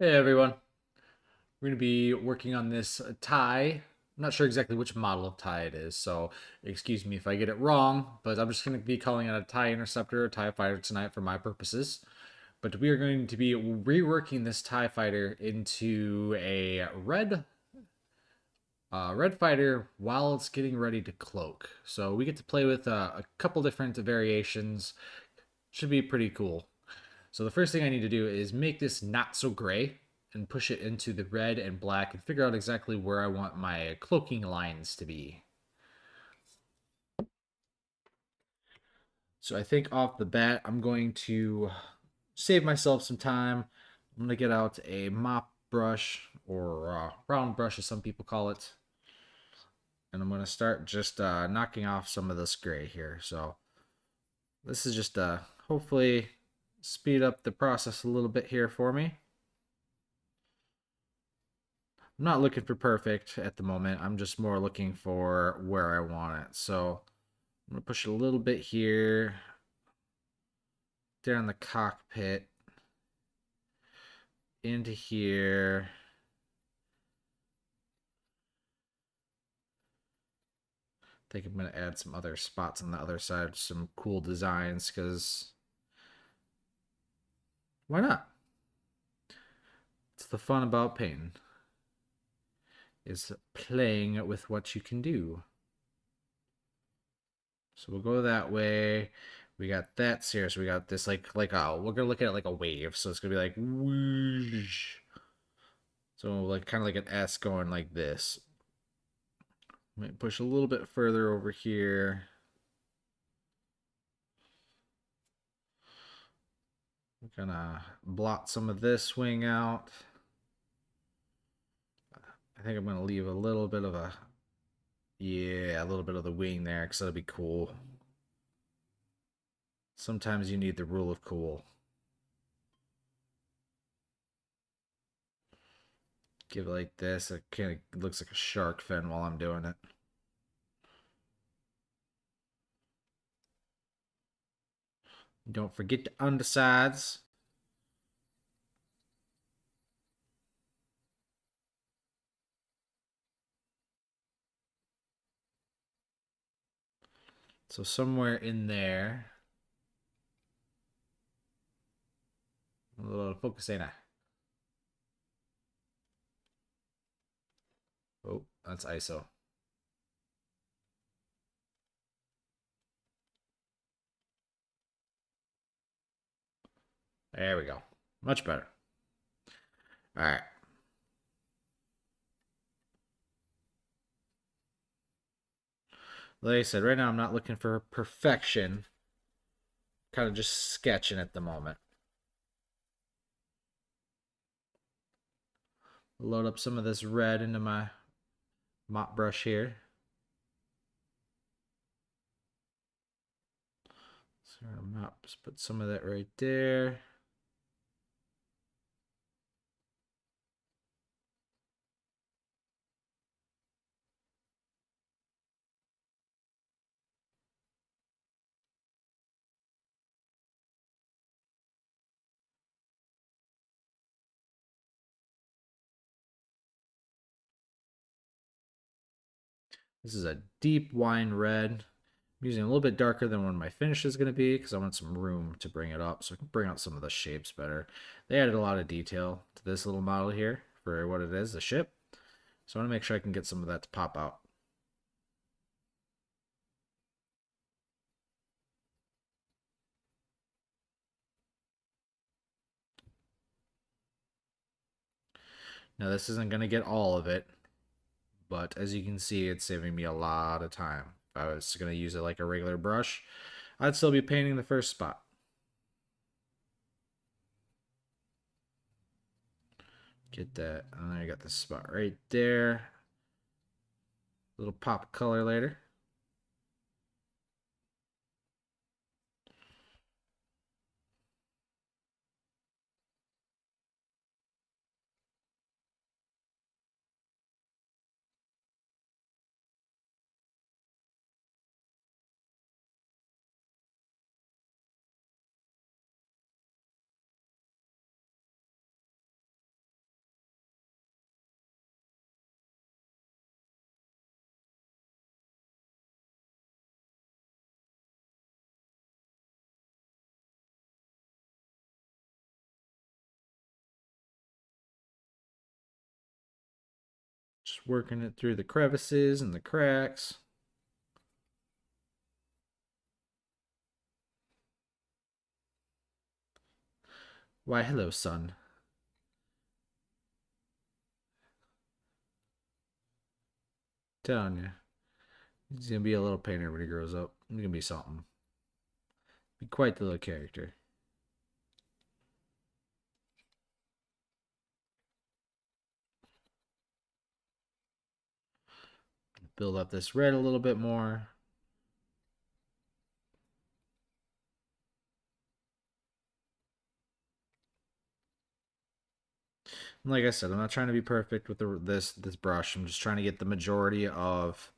Hey everyone, we're going to be working on this tie. I'm not sure exactly which model of tie it is, so excuse me if I get it wrong, but I'm just going to be calling it a tie interceptor or tie fighter tonight for my purposes. But we are going to be reworking this tie fighter into a red fighter while it's getting ready to cloak. So we get to play with a couple different variations. Should be pretty cool. So the first thing I need to do is make this not so gray and push it into the red and black and figure out exactly where I want my cloaking lines to be. So I think off the bat, I'm going to save myself some time. I'm going to get out a mop brush or round brush as some people call it. And I'm going to start just knocking off some of this gray here. So this is just hopefully speed up the process a little bit here for me. I'm not looking for perfect at the moment. I'm just more looking for where I want it. So I'm going to push it a little bit here, down the cockpit, into here. I think I'm going to add some other spots on the other side, some cool designs, because why not? It's the fun about painting, is playing with what you can do. So we'll go that way. We got that here. So we got this we're gonna look at it like a wave. So it's gonna be like whoosh. So like kind of like an S going like this. Might push a little bit further over here. I'm gonna blot some of this wing out. I think I'm gonna leave a little bit of a little bit of the wing there because that'll be cool. Sometimes you need the rule of cool. Give it like this. It kind of looks like a shark fin while I'm doing it. Don't forget the undersides. So somewhere in there. A little focus, ain't I? Oh, that's ISO. There we go. Much better. All right. Like I said, right now I'm not looking for perfection. Kind of just sketching at the moment. Load up some of this red into my mop brush here. So mop, just put some of that right there. This is a deep wine red. I'm using a little bit darker than what my finish is going to be because I want some room to bring it up so I can bring out some of the shapes better. They added a lot of detail to this little model here for what it is, the ship. So I want to make sure I can get some of that to pop out. Now this isn't going to get all of it, but as you can see, it's saving me a lot of time. If I was going to use it like a regular brush, I'd still be painting the first spot. Get that, and then I got this spot right there. Little pop of color later. Just working it through the crevices and the cracks. Why, hello, son. Telling you. He's gonna be a little painter when he grows up. He's gonna be something. Be quite the little character. Build up this red a little bit more. And like I said, I'm not trying to be perfect with this brush. I'm just trying to get the majority of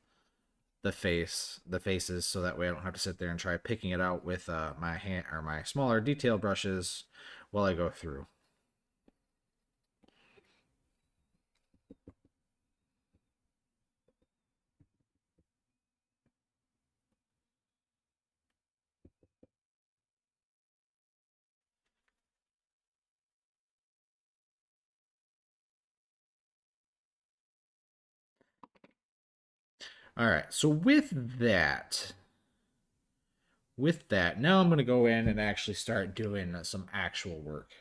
the faces, so that way I don't have to sit there and try picking it out with my hand or my smaller detail brushes while I go through. All right, so with that, now I'm going to go in and actually start doing some actual work.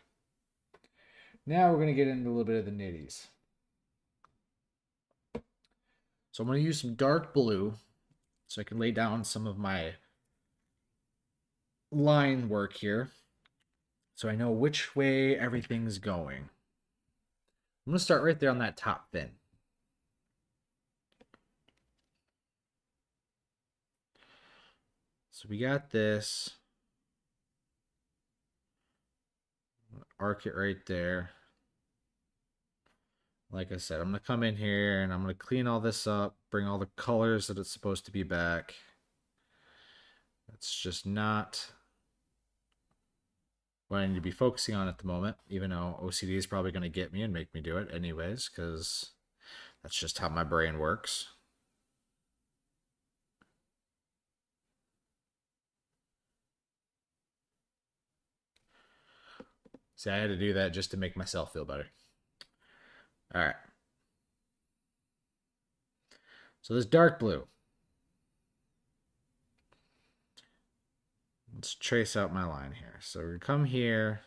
Now we're going to get into a little bit of the nitties. So I'm going to use some dark blue so I can lay down some of my line work here so I know which way everything's going. I'm going to start right there on that top fin. So we got this. Arc it right there. Like I said, I'm going to come in here and I'm going to clean all this up, bring all the colors that it's supposed to be back. That's just not what I need to be focusing on at the moment, even though OCD is probably going to get me and make me do it anyways, because that's just how my brain works. See, I had to do that just to make myself feel better. All right. So this dark blue. Let's trace out my line here. So we're going to come here.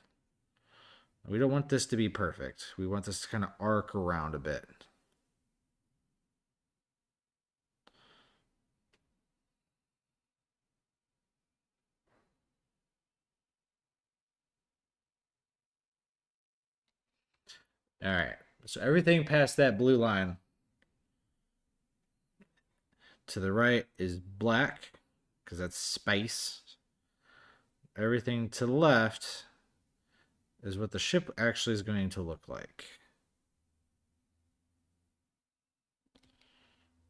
We don't want this to be perfect. We want this to kind of arc around a bit. All right. So everything past that blue line to the right is black because that's space. Everything to the left is what the ship actually is going to look like.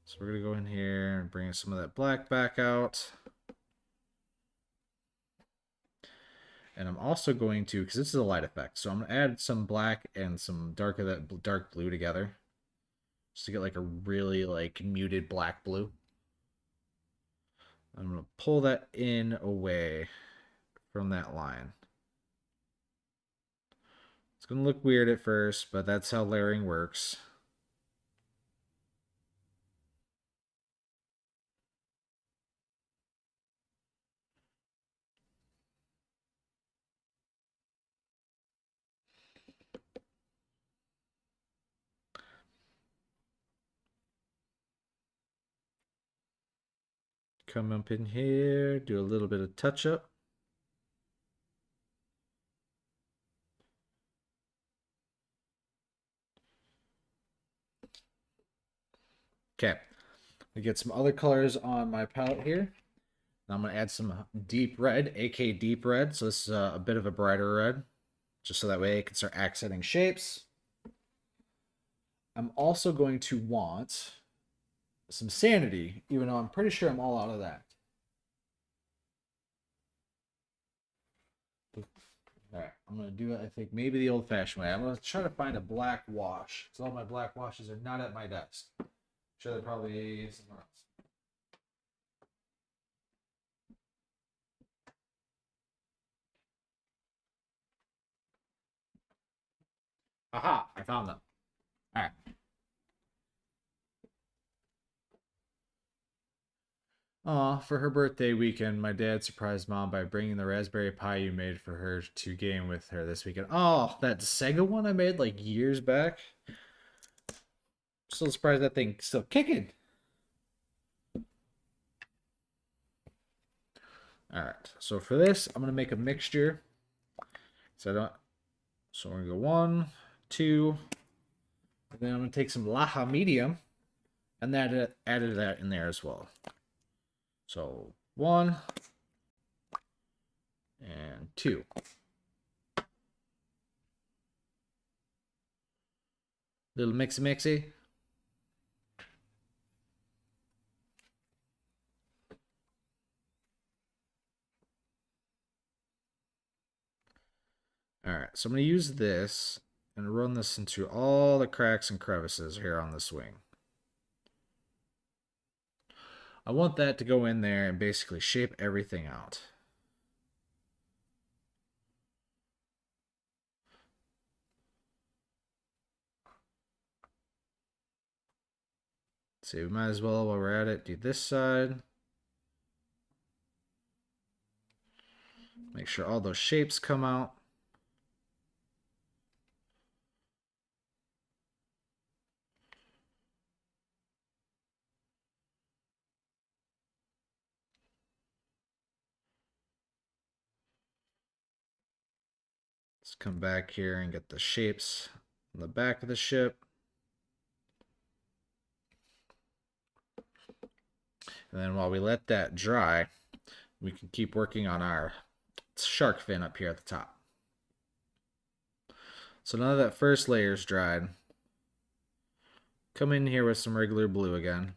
So we're going to go in here and bring some of that black back out. And I'm also going to, because this is a light effect, so I'm going to add some black and some dark of that dark blue together. Just to get like a really like muted black blue. I'm going to pull that in away from that line. It's going to look weird at first, but that's how layering works. Come up in here, do a little bit of touch up. Okay, I get some other colors on my palette here. Now I'm going to add some deep red, aka deep red. So this is a bit of a brighter red, just so that way I can start accenting shapes. I'm also going to want some sanity, even though I'm pretty sure I'm all out of that. All right, I'm going to do it, I think, maybe the old-fashioned way. I'm going to try to find a black wash, because all my black washes are not at my desk. I'm sure they're probably somewhere else. Aha, I found them. All right. Aw, for her birthday weekend, my dad surprised mom by bringing the raspberry pie you made for her to game with her this weekend. Oh, that Sega one I made like years back. Still surprised that thing's still kicking. All right, so for this, I'm gonna make a mixture. So I don't. So we're gonna go one, two, and then I'm gonna take some Laha medium, and that added that in there as well. So one and two. Little mixy mixy. All right, so I'm gonna use this and run this into all the cracks and crevices here on the swing. I want that to go in there and basically shape everything out. So we might as well, while we're at it, do this side. Make sure all those shapes come out. Let's come back here and get the shapes on the back of the ship. And then while we let that dry, we can keep working on our shark fin up here at the top. So now that first layer's dried, come in here with some regular blue again.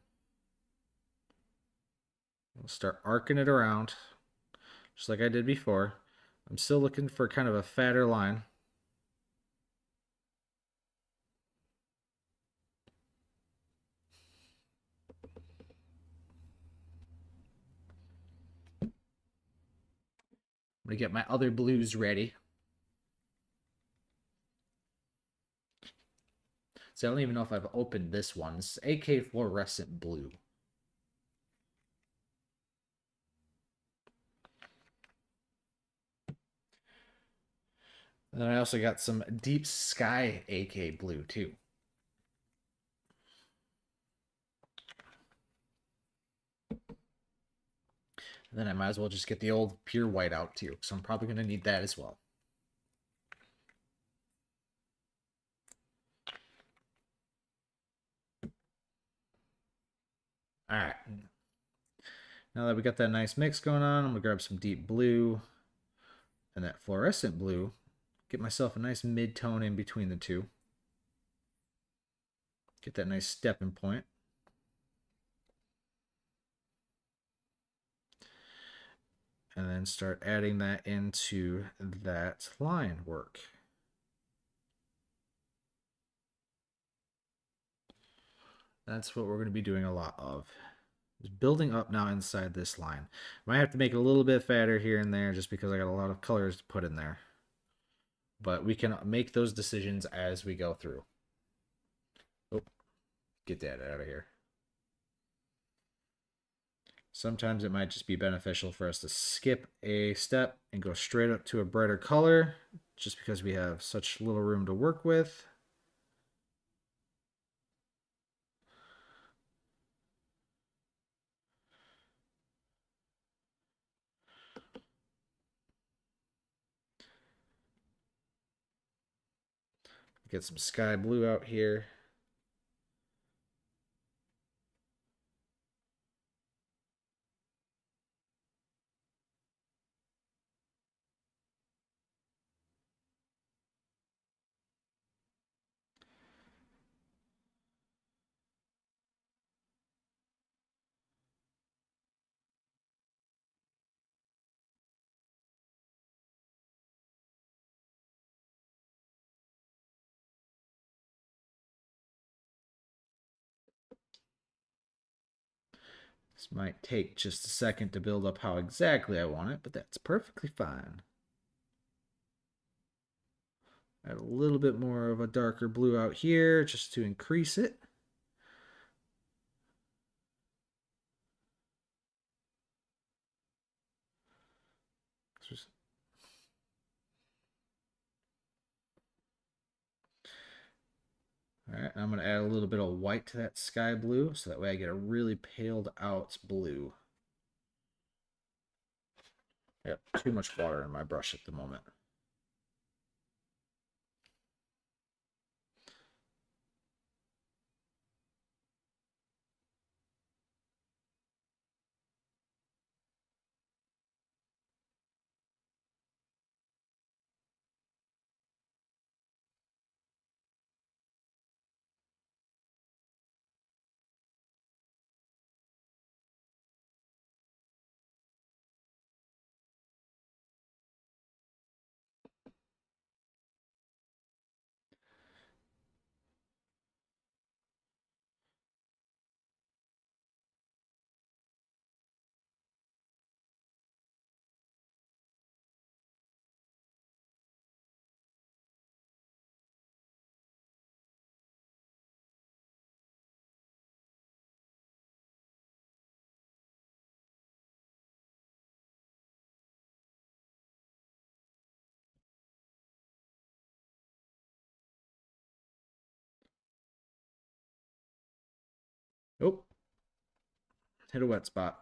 We'll start arcing it around, just like I did before. I'm still looking for kind of a fatter line. I'm going to get my other blues ready. So I don't even know if I've opened this one. It's AK Fluorescent Blue. And then I also got some Deep Sky AK Blue too. And then I might as well just get the old pure white out too, because I'm probably going to need that as well. All right. Now that we got that nice mix going on, I'm going to grab some deep blue and that fluorescent blue. Get myself a nice mid-tone in between the two. Get that nice stepping point. And then start adding that into that line work. That's what we're going to be doing a lot of. Is building up now inside this line. Might have to make it a little bit fatter here and there just because I got a lot of colors to put in there. But we can make those decisions as we go through. Oh, get that out of here. Sometimes it might just be beneficial for us to skip a step and go straight up to a brighter color just because we have such little room to work with. Get some sky blue out here. This might take just a second to build up how exactly I want it, but that's perfectly fine. Add a little bit more of a darker blue out here just to increase it. All right, I'm going to add a little bit of white to that sky blue so that way I get a really paled out blue. Yep, too much water in my brush at the moment. Oh, hit a wet spot.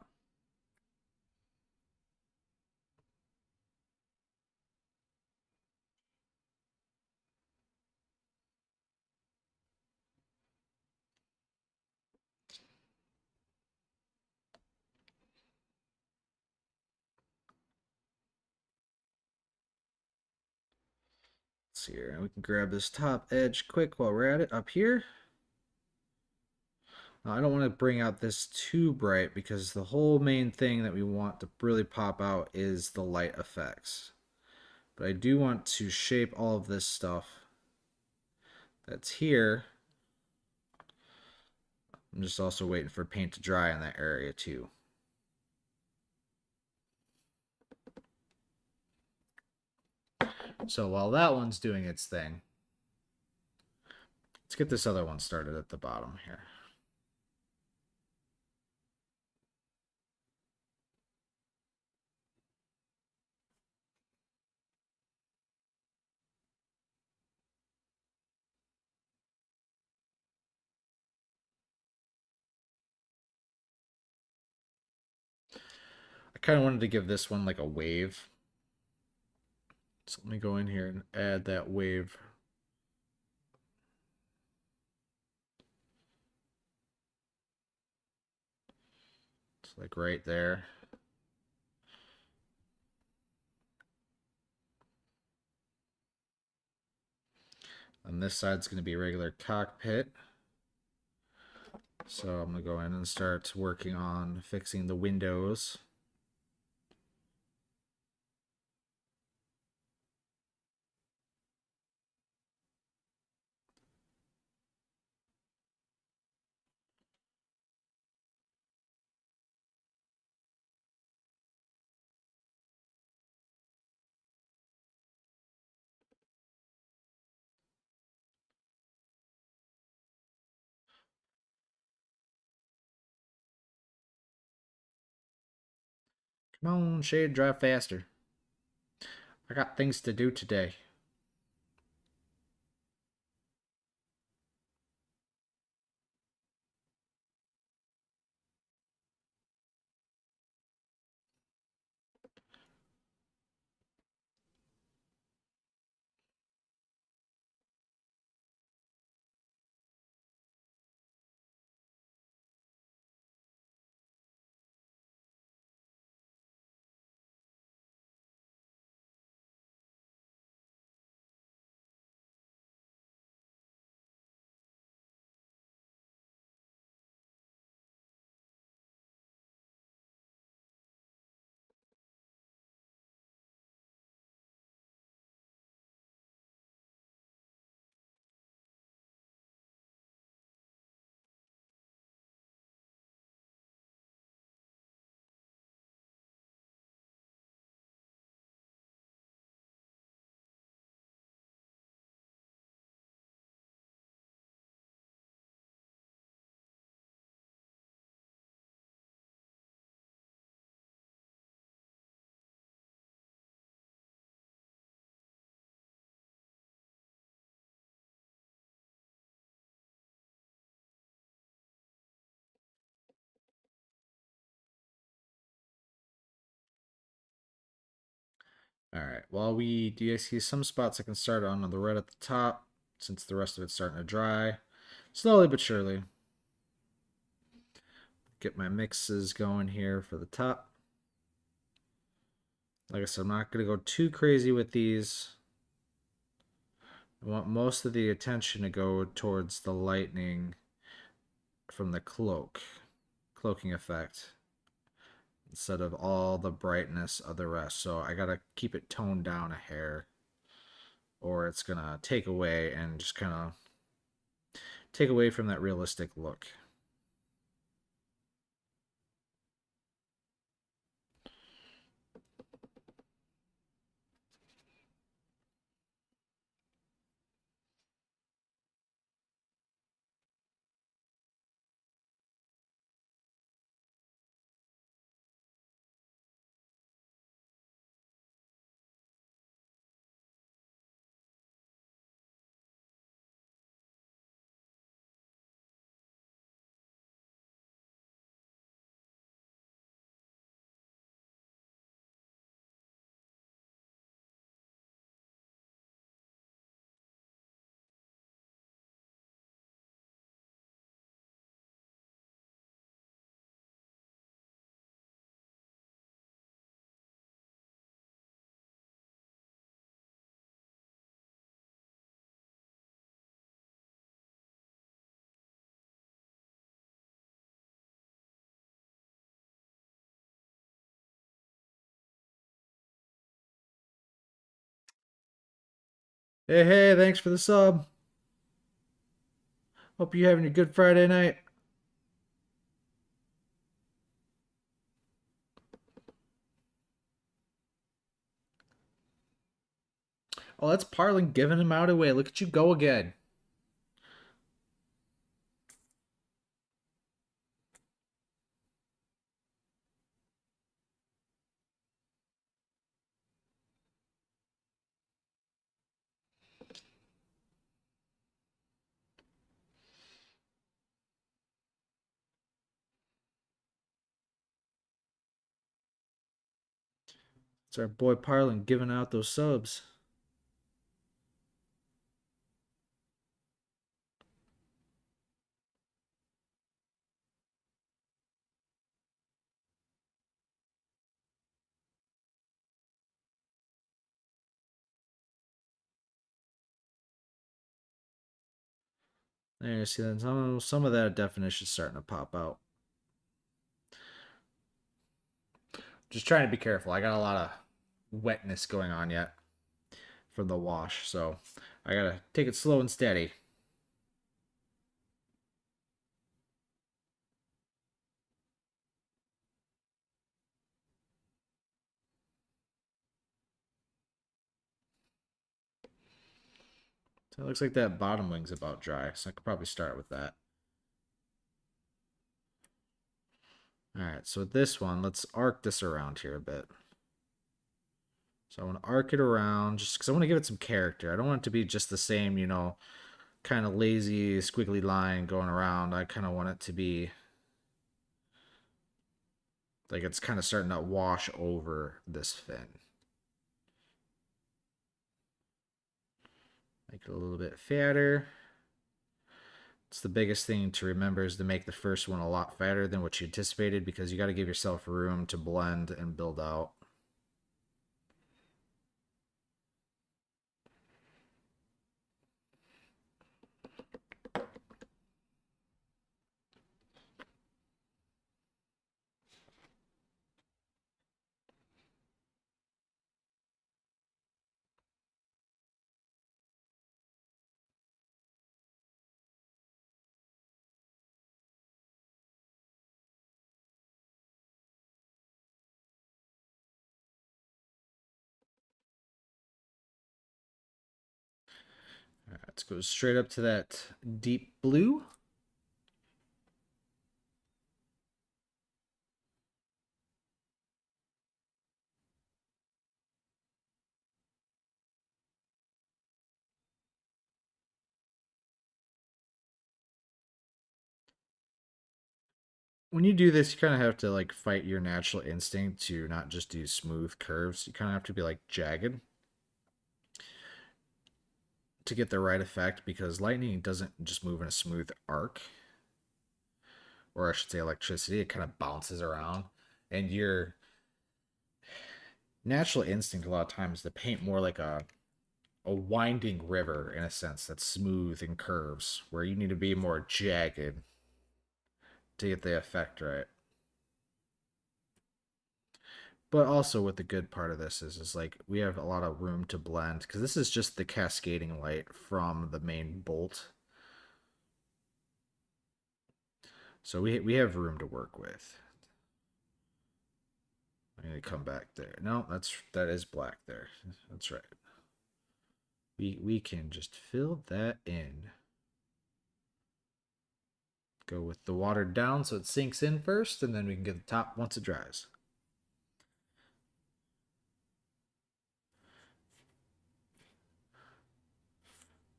Let's see here. We can grab this top edge quick while we're at it up here. Now, I don't want to bring out this too bright because the whole main thing that we want to really pop out is the light effects. But I do want to shape all of this stuff that's here. I'm just also waiting for paint to dry in that area too. So while that one's doing its thing, let's get this other one started at the bottom here. I kind of wanted to give this one like a wave. So let me go in here and add that wave. It's like right there. And this side's going to be a regular cockpit. So I'm going to go in and start working on fixing the windows. Come on, shade, drive faster. I got things to do today. All right. Well, we do you see some spots I can start on the red at the top since the rest of it's starting to dry. Slowly but surely. Get my mixes going here for the top. Like I said, I'm not going to go too crazy with these. I want most of the attention to go towards the lightning from the cloaking effect, instead of all the brightness of the rest. So I gotta keep it toned down a hair, or it's gonna take away and just kind of take away from that realistic look. Hey, hey, thanks for the sub. Hope you're having a good Friday night. Oh, that's Parlin giving him out away. Look at you go again. It's our boy Parlin giving out those subs. There you see that some of that definition starting to pop out. Just trying to be careful. I got a lot of wetness going on yet from the wash, so I gotta take it slow and steady. So it looks like that bottom wing's about dry, so I could probably start with that. All right, so this one, let's arc this around here a bit. So I want to arc it around just because I want to give it some character. I don't want it to be just the same, kind of lazy, squiggly line going around. I kind of want it to be like it's kind of starting to wash over this fin. Make it a little bit fatter. It's the biggest thing to remember is to make the first one a lot fatter than what you anticipated because you got to give yourself room to blend and build out. All right, let's go straight up to that deep blue. when you do this, you kind of have to like fight your natural instinct to not just do smooth curves. You kind of have to be like jagged to get the right effect because lightning doesn't just move in a smooth arc, or I should say electricity. It kind of bounces around, and your natural instinct a lot of times to paint more like a winding river in a sense that's smooth and curves, where you need to be more jagged to get the effect right. But also, what the good part of this is like we have a lot of room to blend because this is just the cascading light from the main bolt, so we have room to work with. I'm gonna come back there. No, that is black there. That's right. We can just fill that in. Go with the water down so it sinks in first, and then we can get the top once it dries.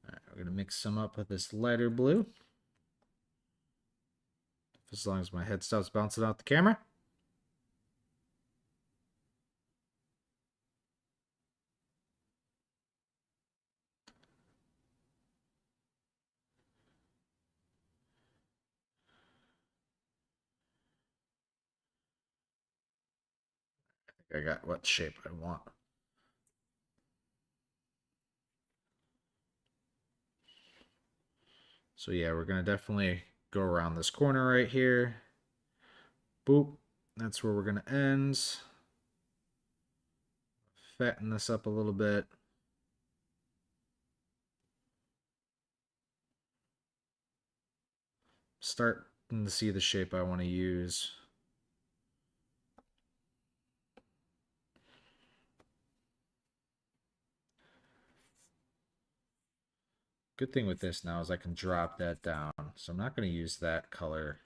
All right, we're gonna mix some up with this lighter blue. As long as my head stops bouncing off the camera. I got what shape I want. So yeah, we're gonna definitely go around this corner right here. Boop. That's where we're gonna end. Fatten this up a little bit. Starting to see the shape I want to use. Good thing with this now is I can drop that down. So I'm not going to use that color.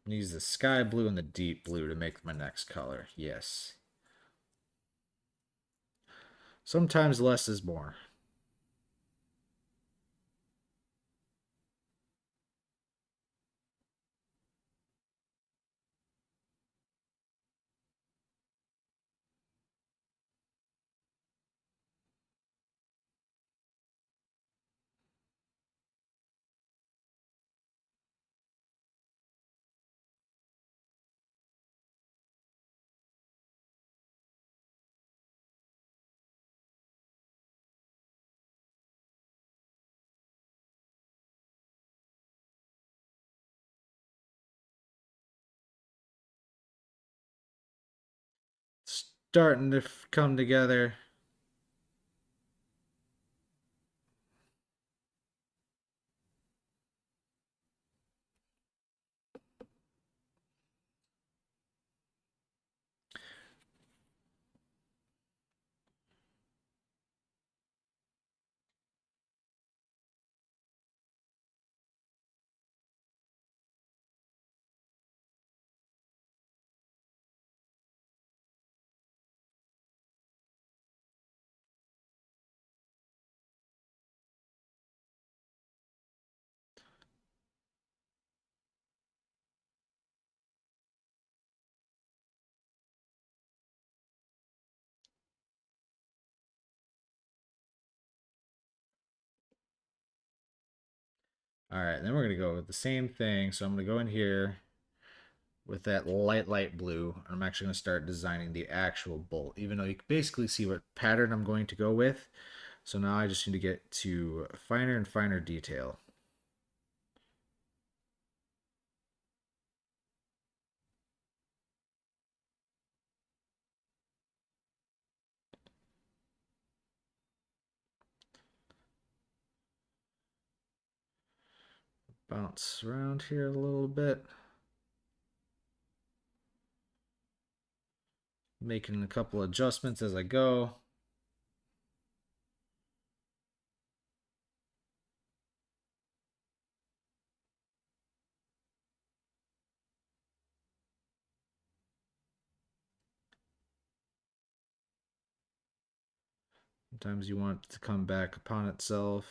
I'm going to use the sky blue and the deep blue to make my next color. Yes. Sometimes less is more. Starting to come together. All right, then we're going to go with the same thing. So I'm going to go in here with that light blue. And I'm actually going to start designing the actual bolt, even though you can basically see what pattern I'm going to go with. So now I just need to get to finer and finer detail. Bounce around here a little bit. Making a couple adjustments as I go. Sometimes you want it to come back upon itself.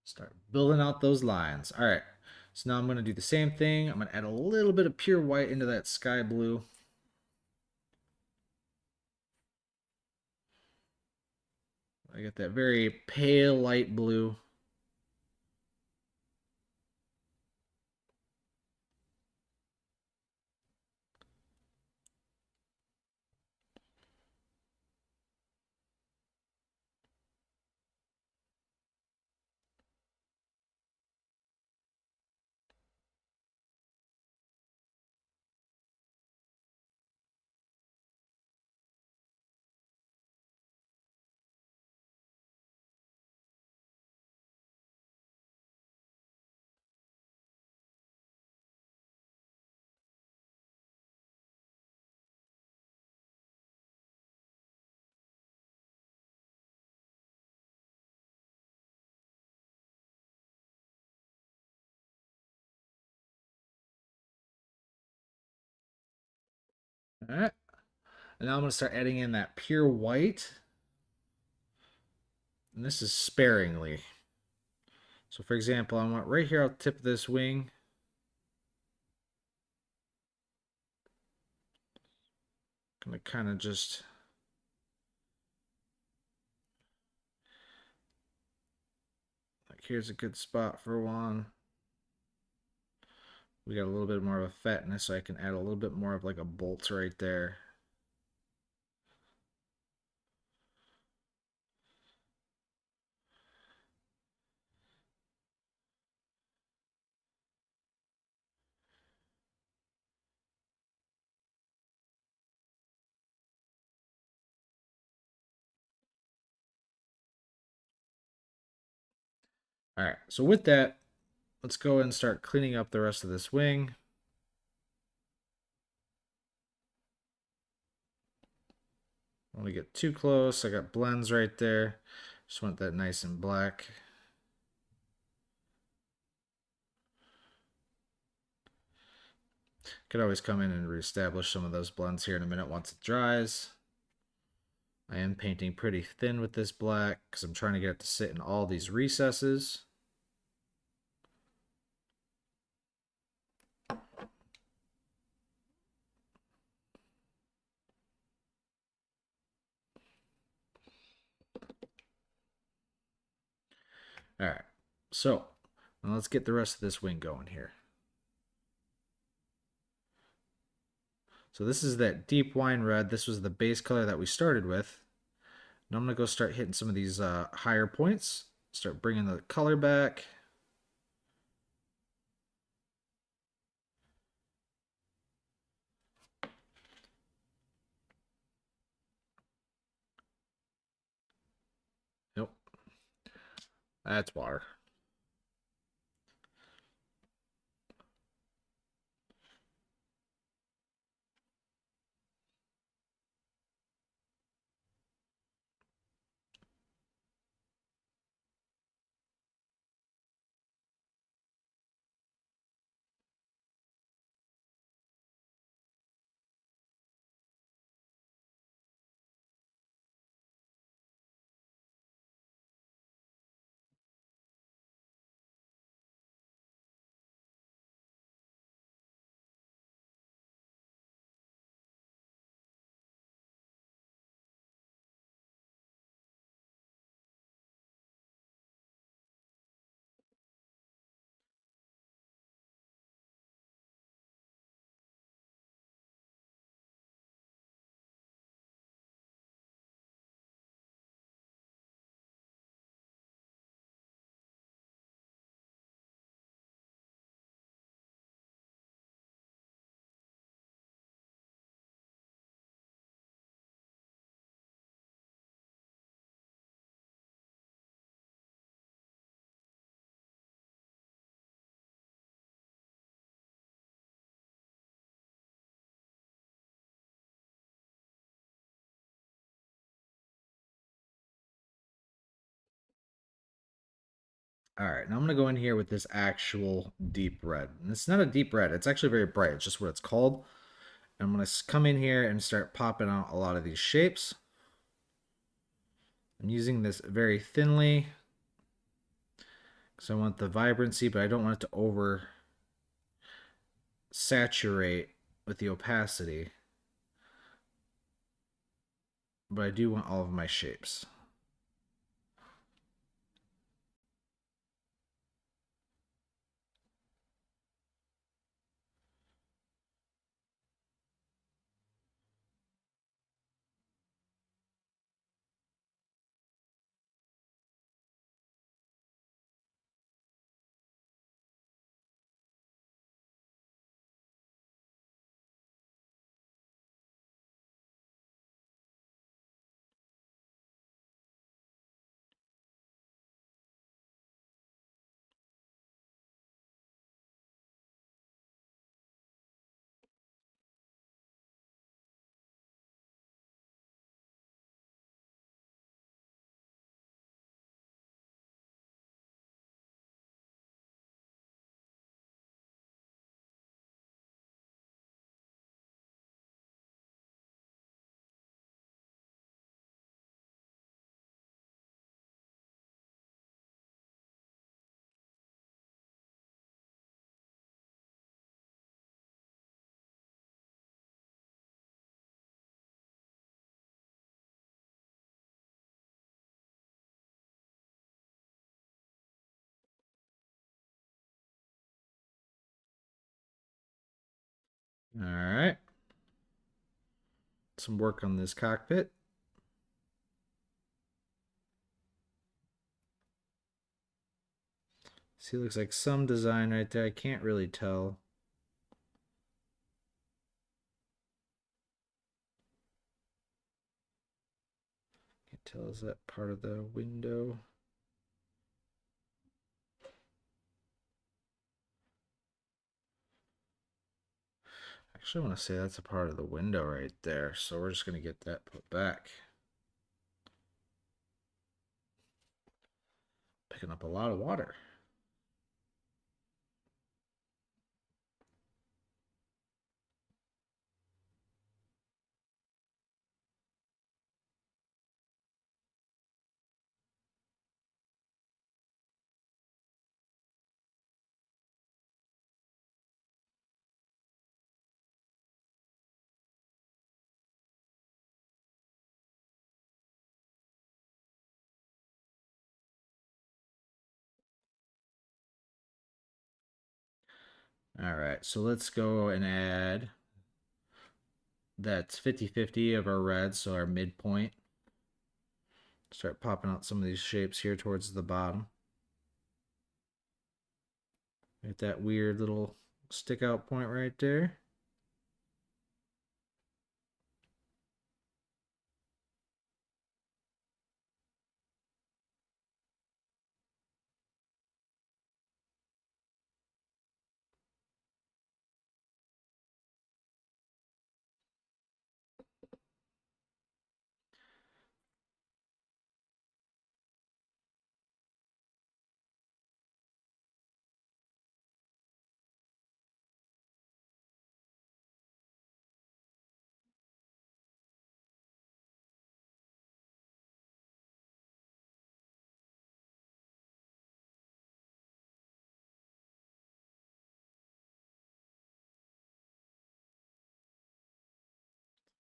Start building out those lines. All right. So now I'm going to do the same thing. I'm going to add a little bit of pure white into that sky blue. I get that very pale light blue. All right. And now I'm going to start adding in that pure white. And this is sparingly. So for example, I want right here on the tip of this wing. I'm going to kind of just like here's a good spot for one. We got a little bit more of a fatness, so I can add a little bit more of like a bolt right there. All right, so with that, let's go and start cleaning up the rest of this wing. I don't want to get too close. I got blends right there. Just want that nice and black. Could always come in and reestablish some of those blends here in a minute once it dries. I am painting pretty thin with this black because I'm trying to get it to sit in all these recesses. All right, so now let's get the rest of this wing going here. So this is that deep wine red. This was the base color that we started with. Now I'm going to go start hitting some of these higher points. Start bringing the color back. Nope. That's water. All right, now I'm going to go in here with this actual deep red. And it's not a deep red. It's actually very bright. It's just what it's called. I'm going to come in here and start popping out a lot of these shapes. I'm using this very thinly. So I want the vibrancy, but I don't want it to over saturate with the opacity. But I do want all of my shapes. All right. Some work on this cockpit. See, looks like some design right there. I can't really tell. Can't tell, is that part of the window? Actually, I want to say that's a part of the window right there. So we're just going to get that put back. Picking up a lot of water. All right, so let's go and add, that's 50-50 of our reds, so our midpoint. Start popping out some of these shapes here towards the bottom. Get that weird little stick out point right there.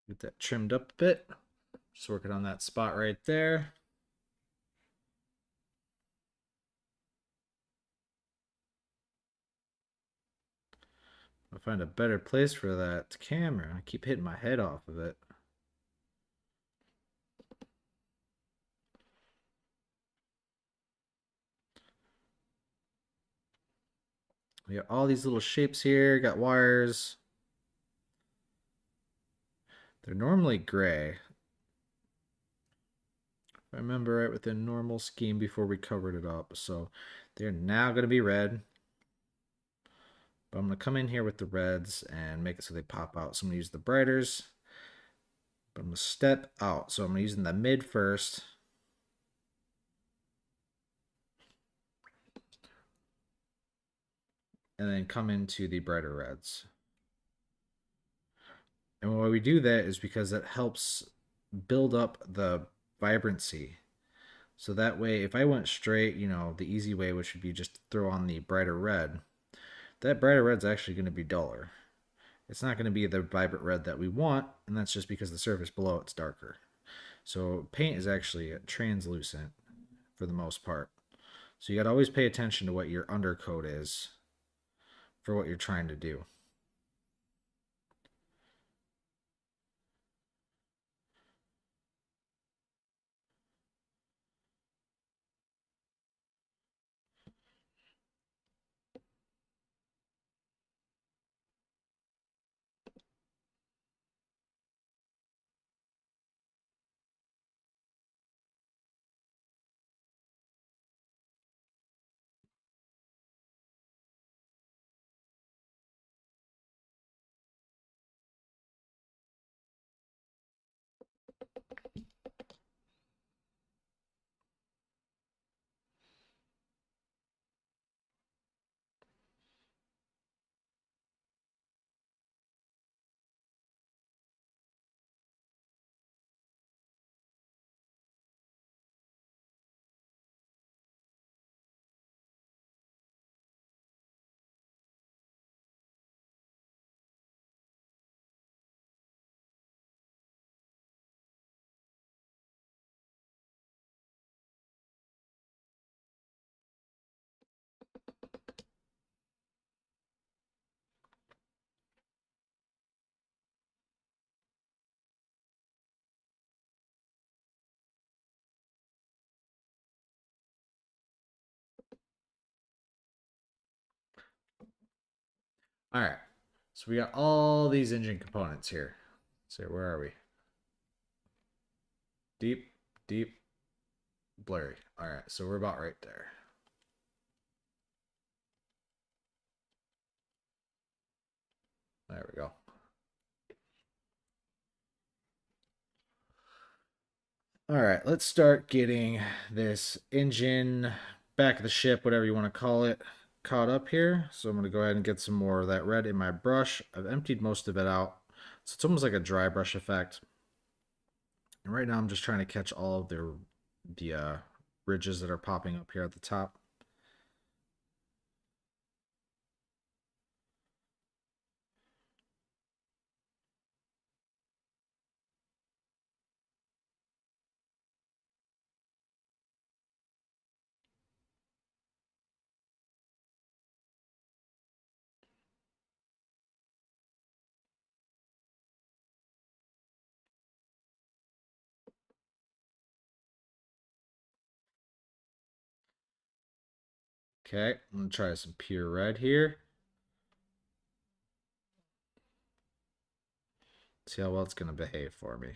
Get that trimmed up a bit. Just working on that spot right there. I'll find a better place for that camera. I keep hitting my head off of it. We got all these little shapes here, got wires. They're normally gray. If I remember right, with the normal scheme before we covered it up. So they're now going to be red. But I'm going to come in here with the reds and make it so they pop out. So I'm going to use the brighters. But I'm going to step out. So I'm using the mid first. And then come into the brighter reds. And why we do that is because it helps build up the vibrancy So that way, if I went straight, the easy way, which would be just to throw on the brighter red, that brighter red's actually going to be duller. It's not going to be the vibrant red that we want, and that's just because the surface below it's darker. So paint is actually translucent for the most part. So you got to always pay attention to what your undercoat is for what you're trying to do. All right. So we got all these engine components here. So where are we? Deep, deep, blurry. All right. So we're about right there. There we go. All right. Let's start getting this engine, back of the ship, whatever you want to call it, caught up here. So I'm going to go ahead and get some more of that red in my brush. I've emptied most of it out. So it's almost like a dry brush effect. And right now I'm just trying to catch all of the ridges that are popping up here at the top. Okay, I'm going to try some pure red here. See how well it's going to behave for me.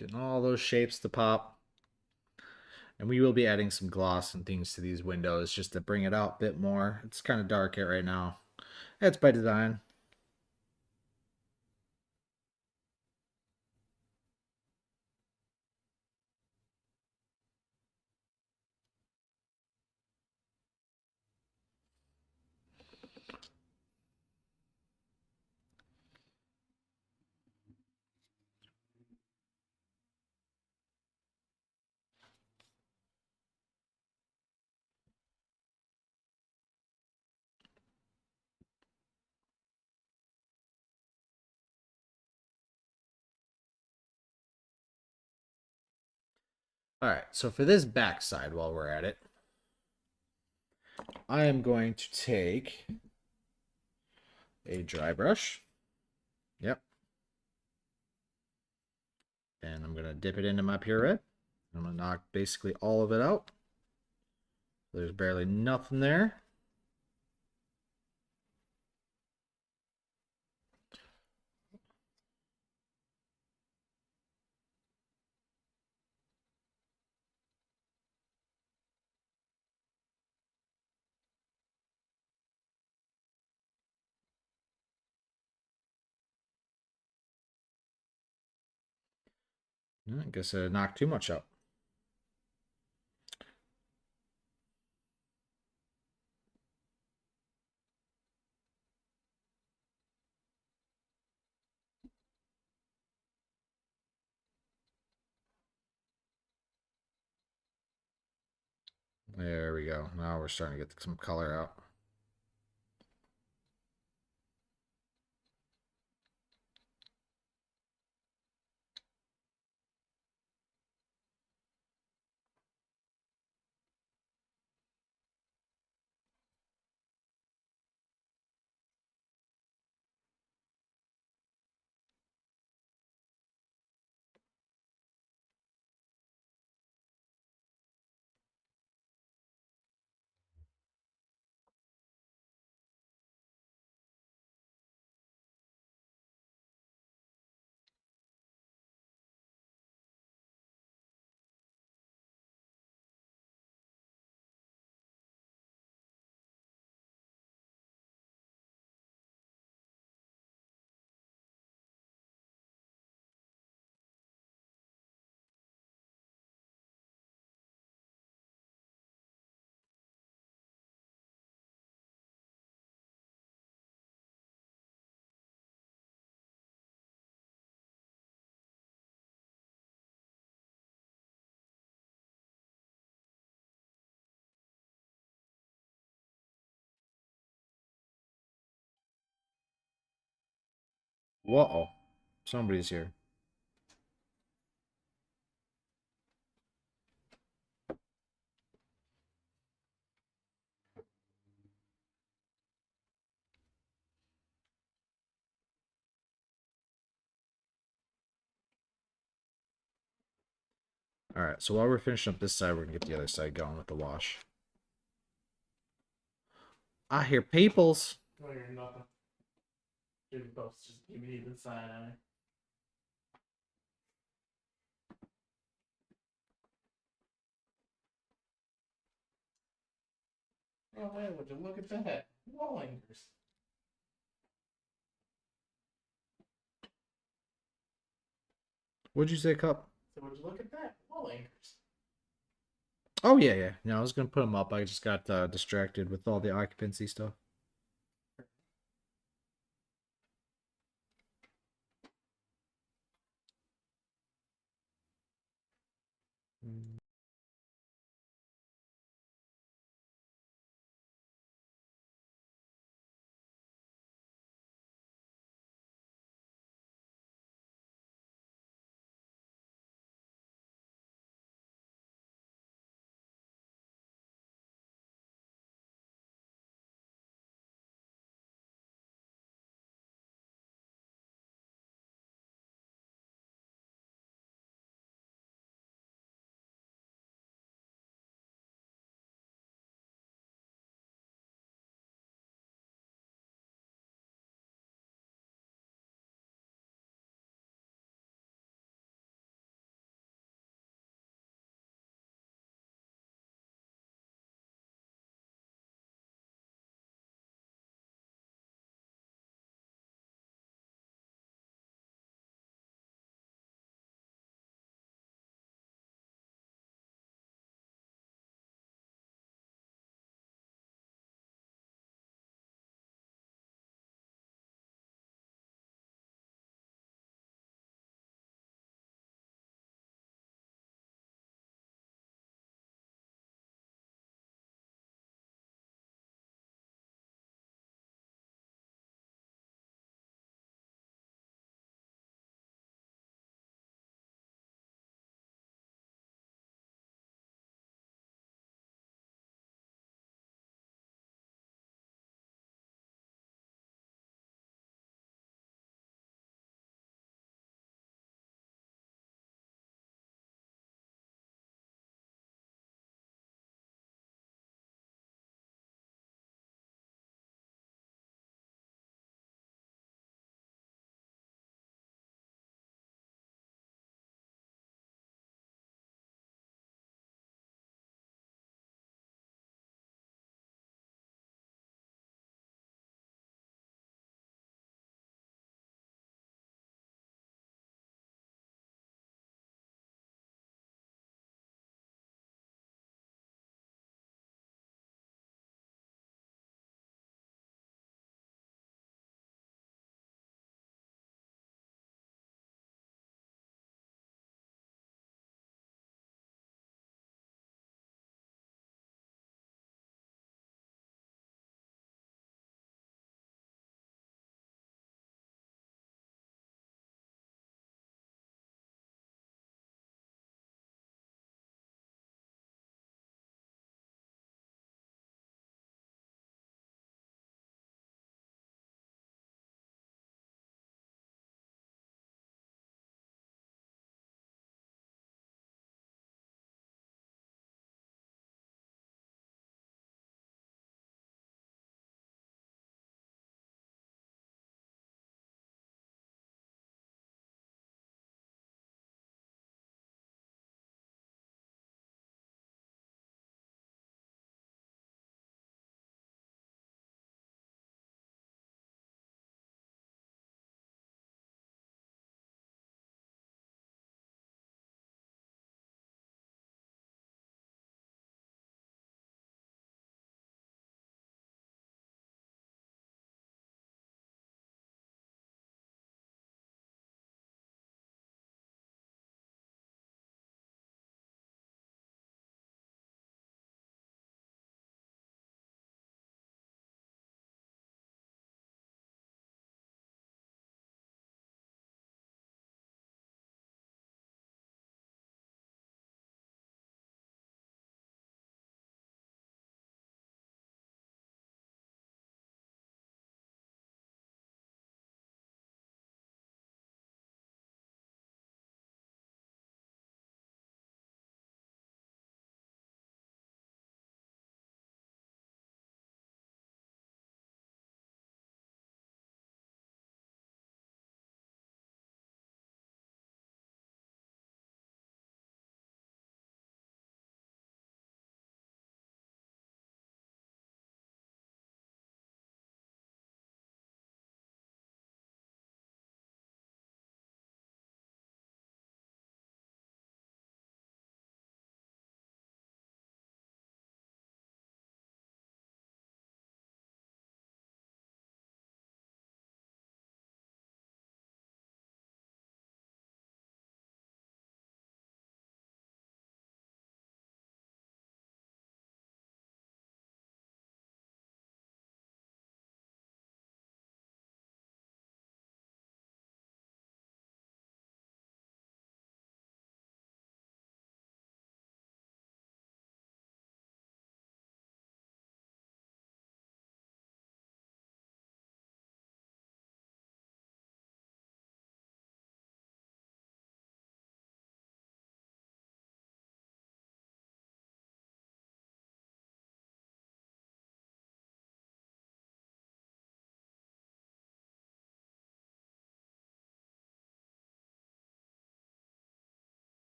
Getting all those shapes to pop. And we will be adding some gloss and things to these windows just to bring it out a bit more. It's kind of dark here right now. That's by design. All right, so for this back side, while we're at it, I am going to take a dry brush. Yep. And I'm going to dip it into my pure red. I'm going to knock basically all of it out. There's barely nothing there. I guess I knocked too much out. There we go. Now we're starting to get some color out. Whoa. Somebody's here. All right, so while we're finishing up this side, we're going to get the other side going with the wash. I hear peoples. I hear nothing. Dude, both just give me the side eye. Oh, wait, would you look at that? Wall anchors. What'd you say, Cup? So, would you look at that? Wall anchors. Oh, yeah, yeah. No, I was going to put them up. I just got distracted with all the occupancy stuff.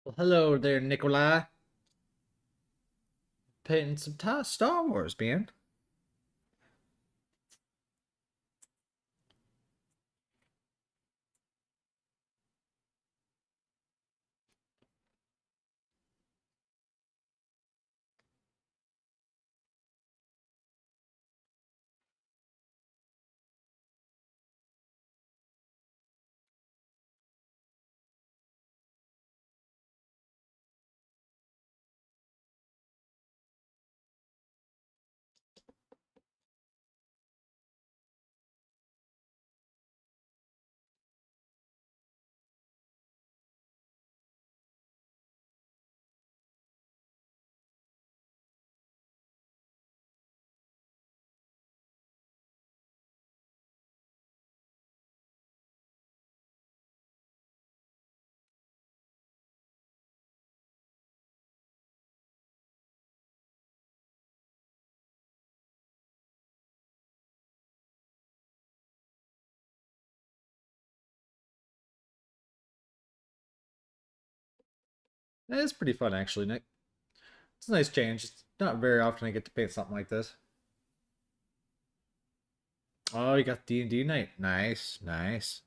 Well, hello there, Nikolai. Painting some Star Wars, man. It's pretty fun, actually, Nick. It's a nice change. It's not very often I get to paint something like this. Oh, you got D&D night. Nice, nice.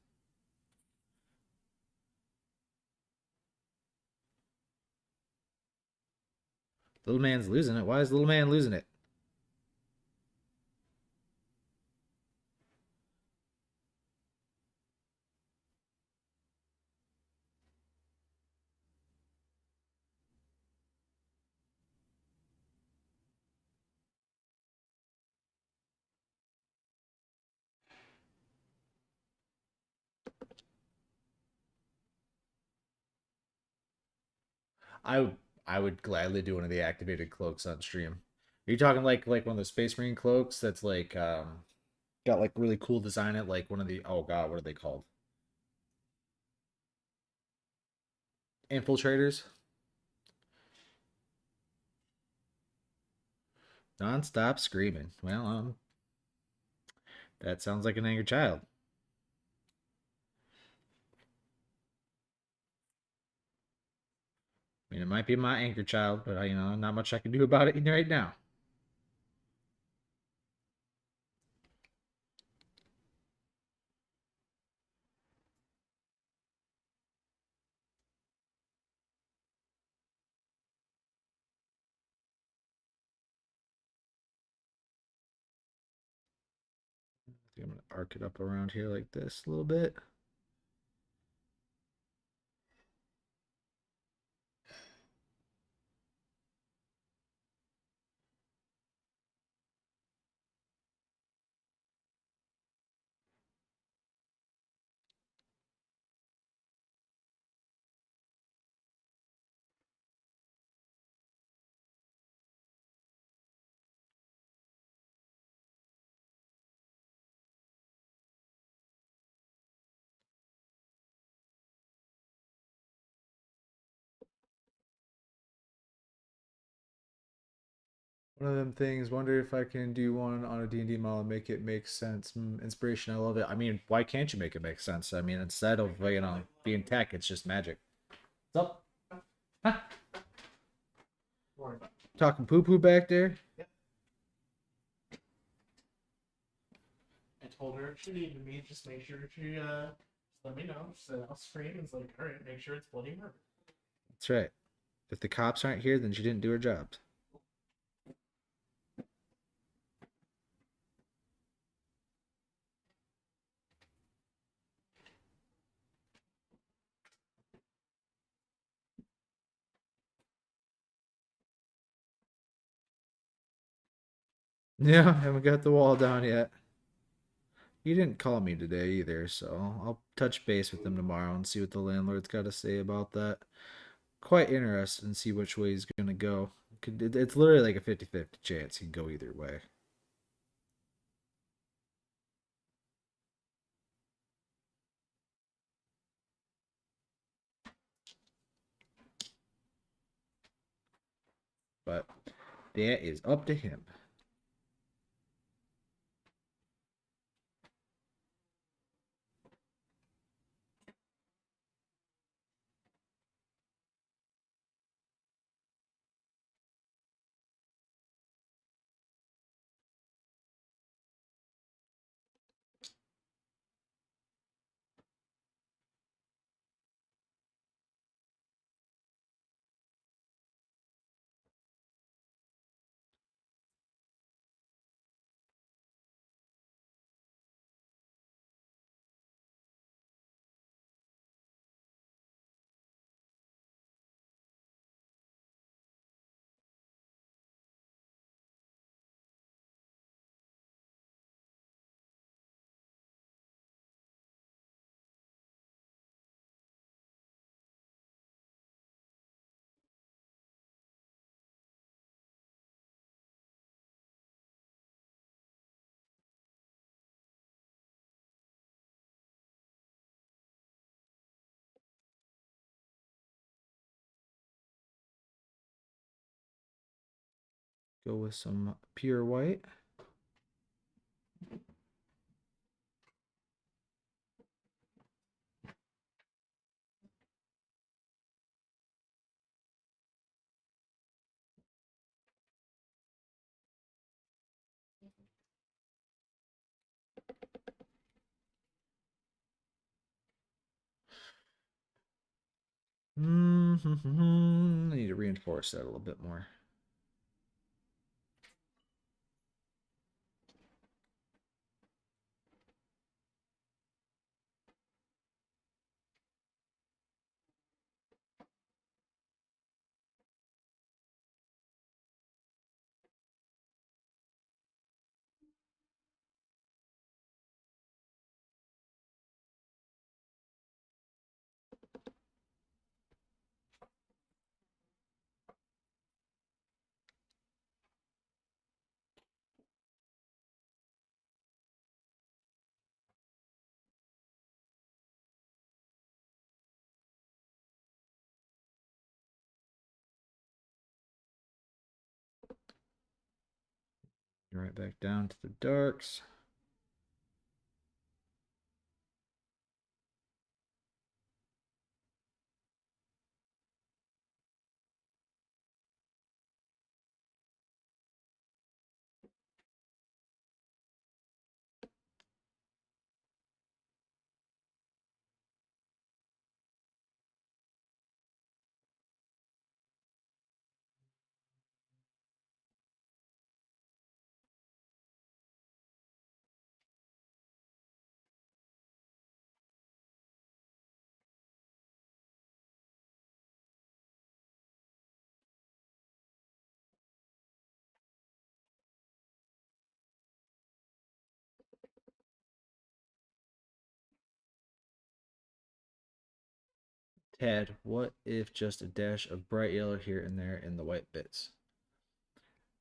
Little man's losing it. Why is little man losing it? I would I would gladly do one of the activated cloaks on stream. Are you talking like one of the Space Marine cloaks that's like got like really cool design it like one of the oh god, what are they called? Infiltrators? Non-stop screaming. Well, that sounds like an angry child. I mean, it might be my anchor child, but not much I can do about it right now. I think I'm gonna arc it up around here like this a little bit. One of them things. Wonder if I can do one on a D&D model and make it make sense. Inspiration. I love it. I mean, why can't you make it make sense? I mean, instead of being tech, it's just magic. What's up? Huh? Talking poo poo back there. I told her if she needed me, just make sure she let me know. She said I'll scream. It's like, all right, make sure it's bloody murder. That's right. If the cops aren't here, then she didn't do her job. Yeah, haven't got the wall down yet. He didn't call me today either, so I'll touch base with him tomorrow and see what the landlord's got to say about that. Quite interested and see which way he's going to go. It's literally like a 50-50 chance he can go either way. But that is up to him. go with some pure white. I need to reinforce that a little bit more. Right back down to the darks. Tad, what if just a dash of bright yellow here and there in the white bits?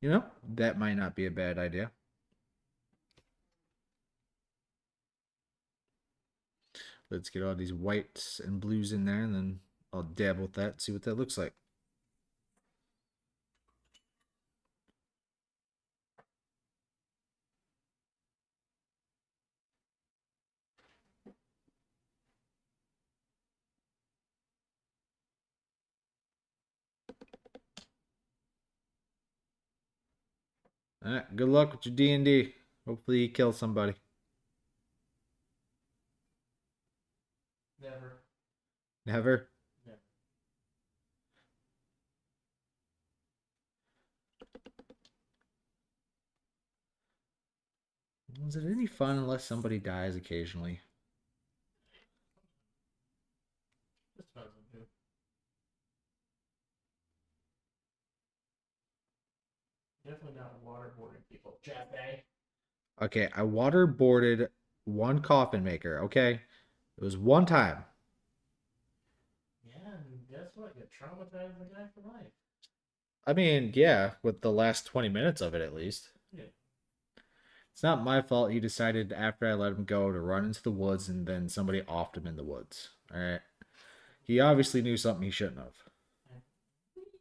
You know, that might not be a bad idea. Let's get all these whites and blues in there, and then I'll dabble with that, see what that looks like. All right, good luck with your D&D. Hopefully you kill somebody. Never. Never? Never. Is it any fun unless somebody dies occasionally? Just depends on who. Definitely not waterboarding people. Jeff. Okay, I waterboarded one coffin maker, okay? It was one time. Yeah, and guess what? You traumatized the guy for life. I mean, yeah, with the last 20 minutes of it at least. Yeah. It's not my fault he decided after I let him go to run into the woods and then somebody offed him in the woods. All right. He obviously knew something he shouldn't have. I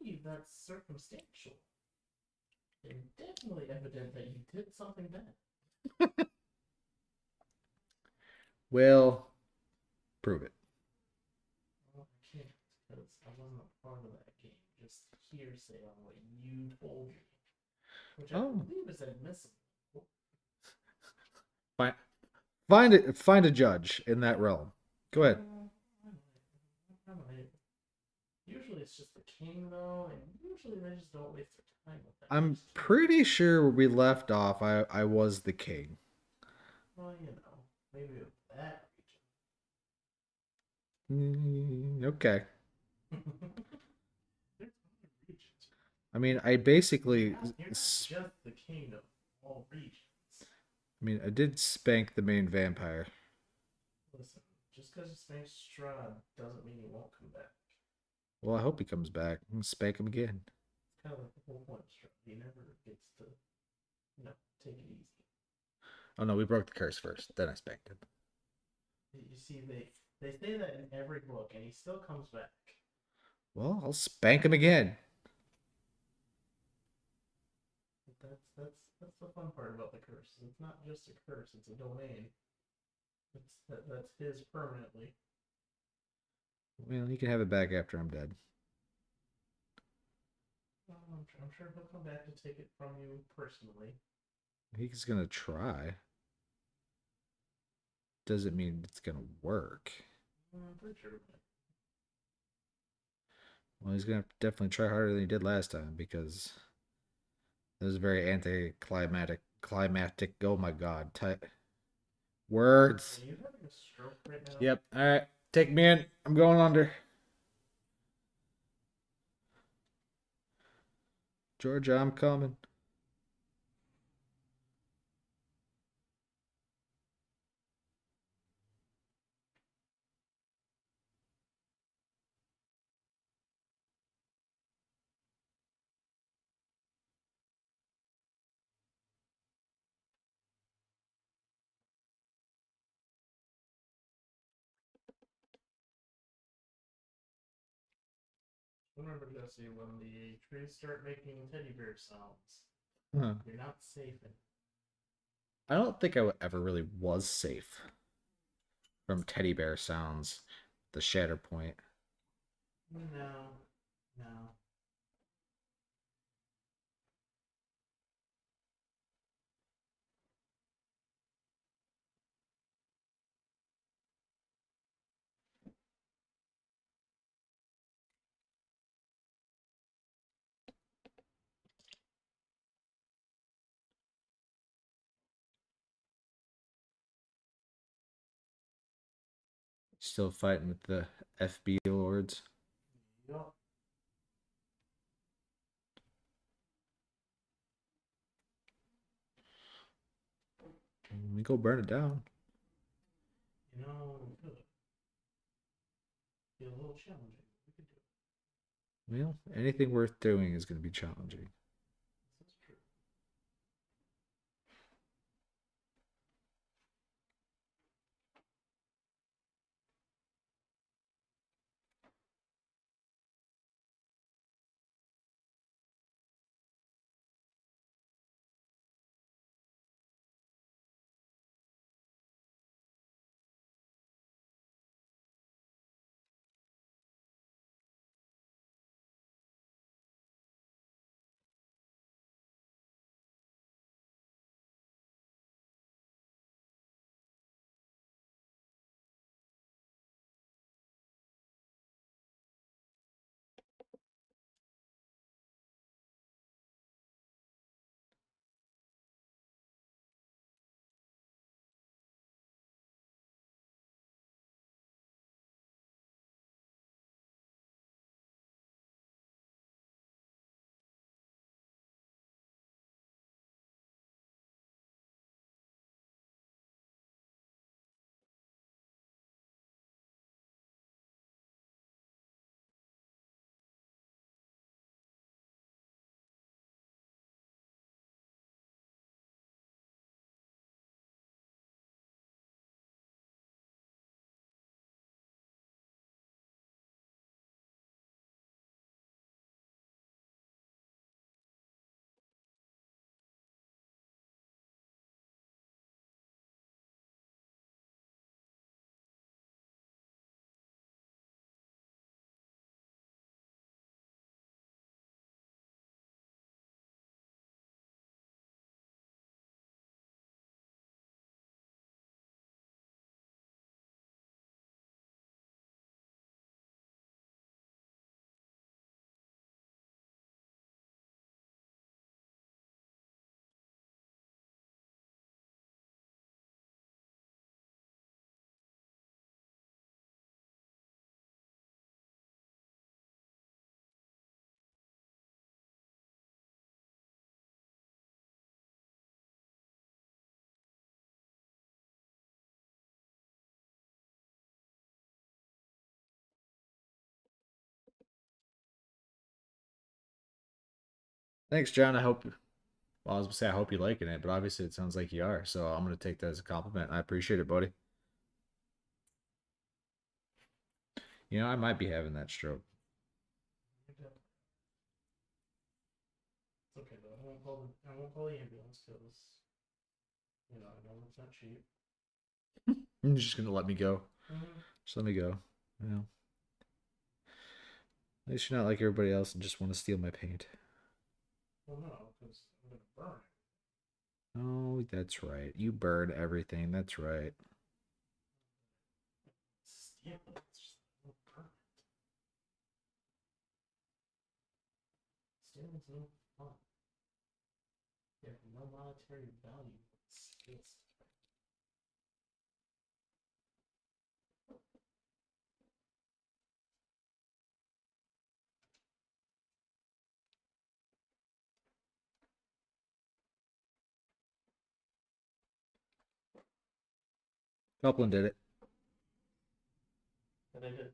believe that's circumstantial. And definitely evident that you did something bad. Well, prove it. Well, I can't, because I wasn't a part of that game. Just hearsay on what you told me. Which I Oh, believe is admissible. find find it. Find a judge in that realm. Go ahead. I might. Usually it's just the king, though, and usually they just don't waste their time with that. I'm pretty sure where we left off, I was the king. Well, maybe with that Okay. region. There's other regions. I mean, I basically, You're not just the king of all regions. I mean, I did spank the main vampire. Listen, just because you spank Strahd doesn't mean he won't come back. Well, I hope he comes back. I'm gonna spank him again. It's kind of like the whole point of Strahd. He never gets to, take it easy. Oh no, we broke the curse first. Then I spanked him. You see, they say that in every book, and he still comes back. Well, I'll spank him again. That's the fun part about the curse. It's not just a curse; it's a domain. That's his permanently. Well, you can have it back after I'm dead. I'm sure he'll come back to take it from you personally. He's gonna try. Doesn't mean it's gonna work. I'm pretty sure. Well, he's gonna definitely try harder than he did last time because it was very anticlimactic. Climactic. Oh my god. Are Words. you having a stroke right now? Yep. All right. Take me in. I'm going under. Georgia, I'm coming. Remember, Jesse, when the trees start making teddy bear sounds, Huh. you're not safe in. I don't think I ever really was safe from teddy bear sounds. The shatter point. No, no. Still fighting with the FB lords. Yup. We go burn it down. We could. Be a little challenging. We could do it. Well, anything worth doing is going to be challenging. This is true. Thanks, John. I hope. Well, I was gonna say I hope you're liking it, but obviously it sounds like you are. So I'm gonna take that as a compliment. I appreciate it, buddy. I might be having that stroke. It's okay though. I won't call the ambulance because I know it's not cheap. You're just gonna let me go. Mm-hmm. Just let me go. Yeah. At least you're not like everybody else and just want to steal my paint. Well, no, because I'm gonna burn it. Oh, that's right. You burn everything. That's right. Steal it. It's just I won't burn it. Stealing's no fun. You have no monetary value. It's Copeland did it. that I did.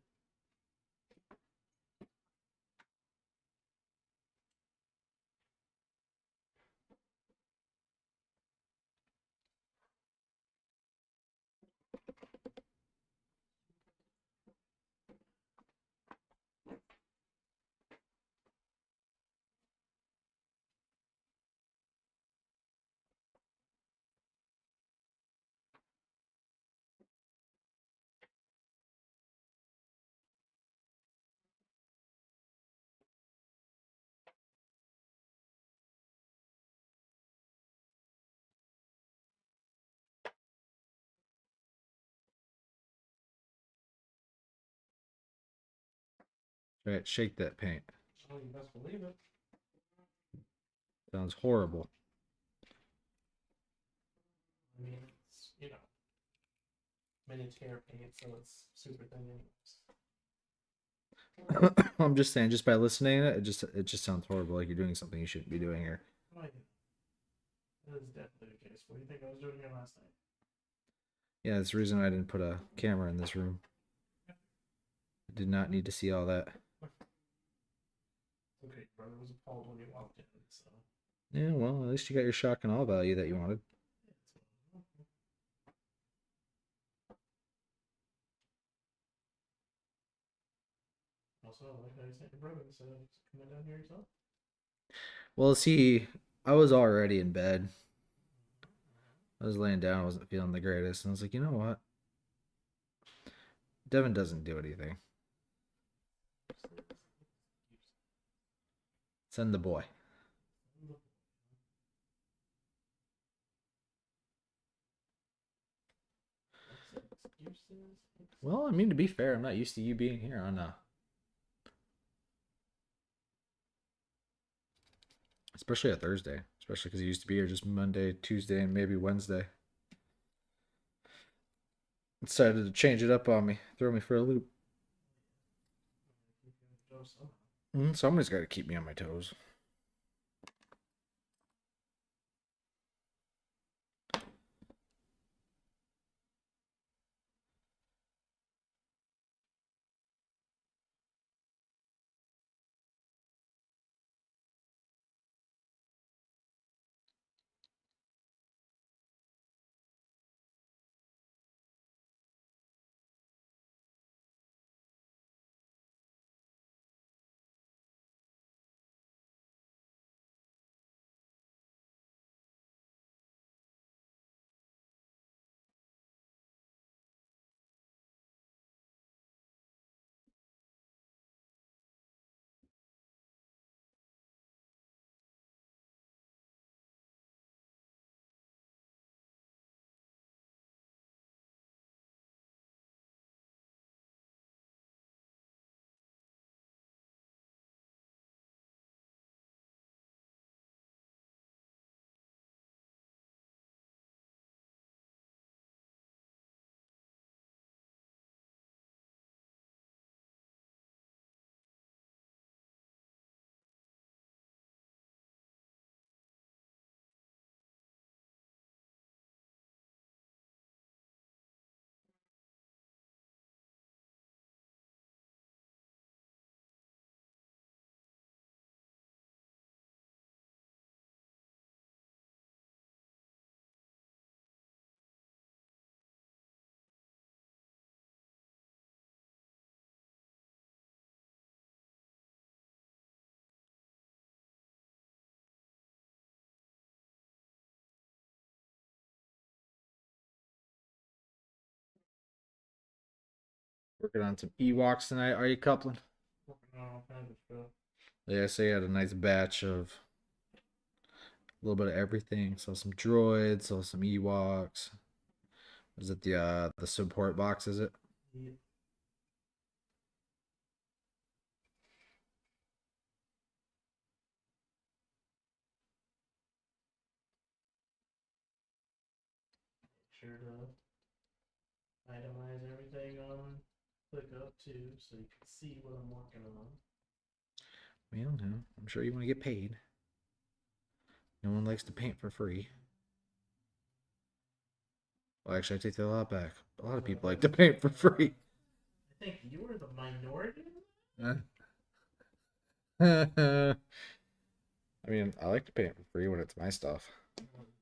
Right. Shake that paint. Oh, you best believe it. Sounds horrible. I mean, it's mini tear paint, so it's super thin anyways. I'm just saying, just by listening to it, it just sounds horrible. Like you're doing something you shouldn't be doing here. Oh yeah, that is definitely the case. What do you think I was doing here last night? Yeah, that's the reason I didn't put a camera in this room. I did not need to see all that. Okay, your brother was appalled when you walked in, so Yeah, well, at least you got your shock and awe value that you wanted. yeah, also, I like how you sent your brother instead of coming down here yourself. Well, see, I was already in bed. I was laying down. I wasn't feeling the greatest. And I was like, you know what? Devin doesn't do anything. Send the boy. Excuses. Well, I mean, to be fair, I'm not used to you being here on especially a Thursday. Especially because you used to be here just Monday, Tuesday, and maybe Wednesday. Decided to change it up on me, throw me for a loop. Somebody's got to keep me on my toes. Working on some Ewoks tonight. Are you coupling? Working on all kinds of stuff. Yeah, so you had a nice batch of a little bit of everything. So some droids, so some Ewoks. Is it the support box? Is it? Yeah. Sure to itemize everything on ClickUp too, so you can see what I'm working on. Well, no, I'm sure you want to get paid. No one likes to paint for free. Well, actually, I take that a lot back. A lot of people like to paint for free. I think you were the minority. I mean, I like to paint for free when it's my stuff. Obviously.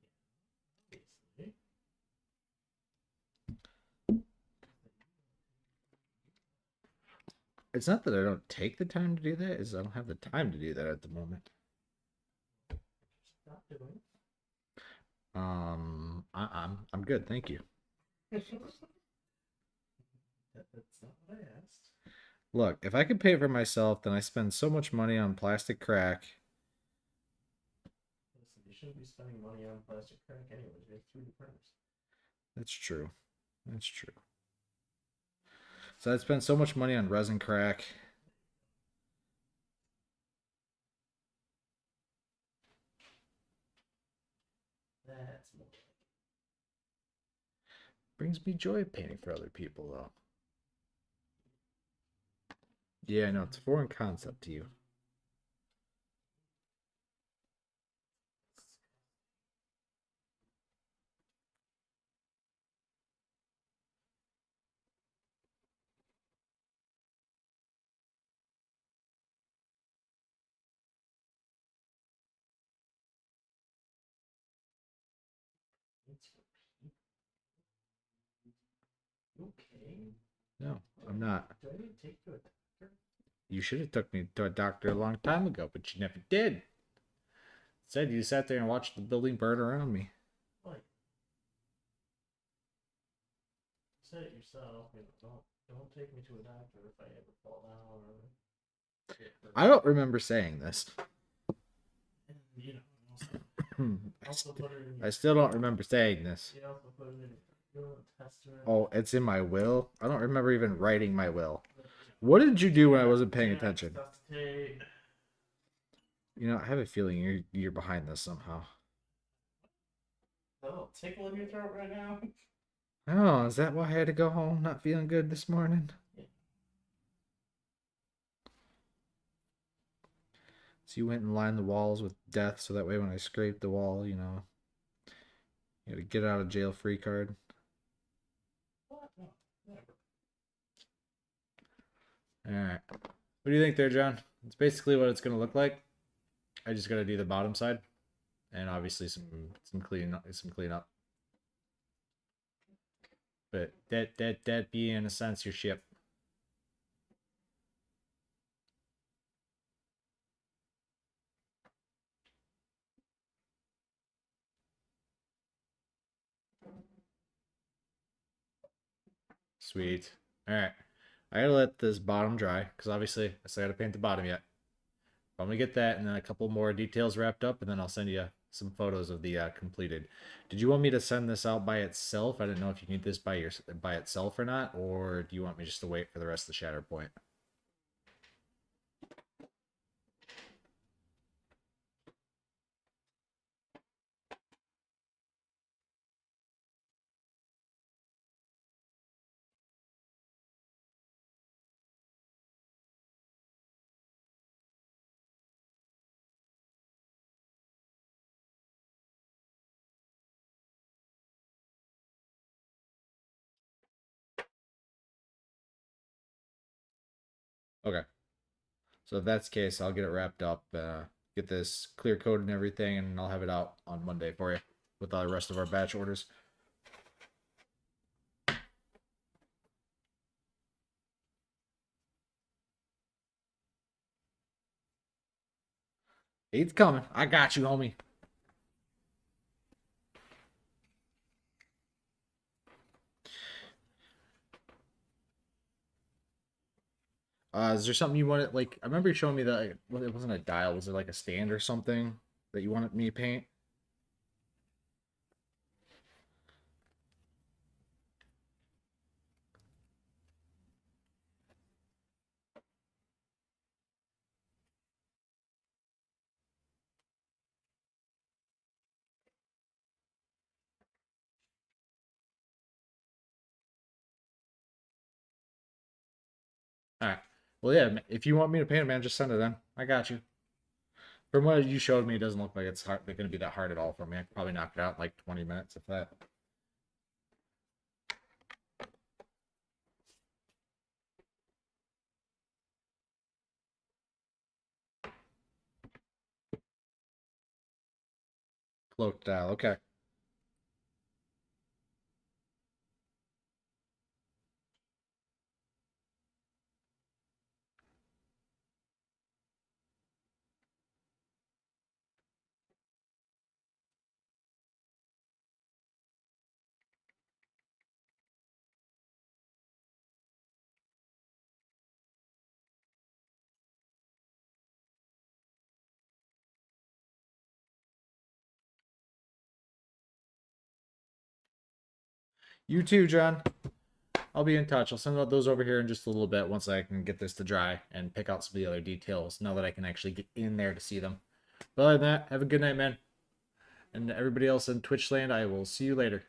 It's not that I don't take the time to do that; is I don't have the time to do that at the moment. Stop doing. I'm good, thank you. That's not what I asked. Look, if I could pay for myself, then I spend so much money on plastic crack. Listen, you shouldn't be spending money on plastic crack anyways. We have 3D printers. That's true. That's true. So I'd spend so much money on resin crack. That's more. Brings me joy painting for other people, though. Yeah, I know it's a foreign concept to you. It's for people. Okay. No, I'm not. Do I need to take you to a doctor? You should have took me to a doctor a long time ago, but you never did. Instead, you sat there and watched the building burn around me. Like, you said it yourself. You know, don't take me to a doctor if I ever fall down or get hurt. I don't remember saying this. And, you know, I, also st- put it in I your. still don't remember saying this. You also put it in your will and testament. Oh, it's in my will? I don't remember even writing my will. But, What did you do when I yeah, wasn't paying yeah, attention? stuff to take. You know, I have a feeling you're behind this somehow. A little tickle in your throat right now. Oh, is that why I had to go home not feeling good this morning? Yeah. So you went and lined the walls with death so that way when I scraped the wall, you had a get out of jail free card. What? No, never. Alright. What do you think there, John? It's basically what it's gonna look like. I just gotta do the bottom side. And obviously some cleanup. But that be in a sense your ship. Sweet. Alright. I gotta let this bottom dry, because obviously I still gotta paint the bottom yet. I'm gonna get that and then a couple more details wrapped up, and then I'll send you some photos of the completed. Did you want me to send this out by itself? I didn't know if you need this by itself or not, or do you want me just to wait for the rest of the shatter point? Okay. So if that's the case, I'll get it wrapped up, get this clear coated and everything, and I'll have it out on Monday for you with the rest of our batch orders. It's coming. I got you, homie. Is there something you wanted? Like, I remember you showing me that well, it wasn't a dial. Was it like a stand or something that you wanted me to paint? All right. Well, yeah. If you want me to paint it, man, just send it in. I got you. From what you showed me, it doesn't look like it's hard. Going to be that hard at all for me. I could probably knock it out in like 20 minutes if that. Cloak dial. Okay. You too, John. I'll be in touch. I'll send out those over here in just a little bit once I can get this to dry and pick out some of the other details now that I can actually get in there to see them. But other than that, have a good night, man. And everybody else in Twitch land, I will see you later.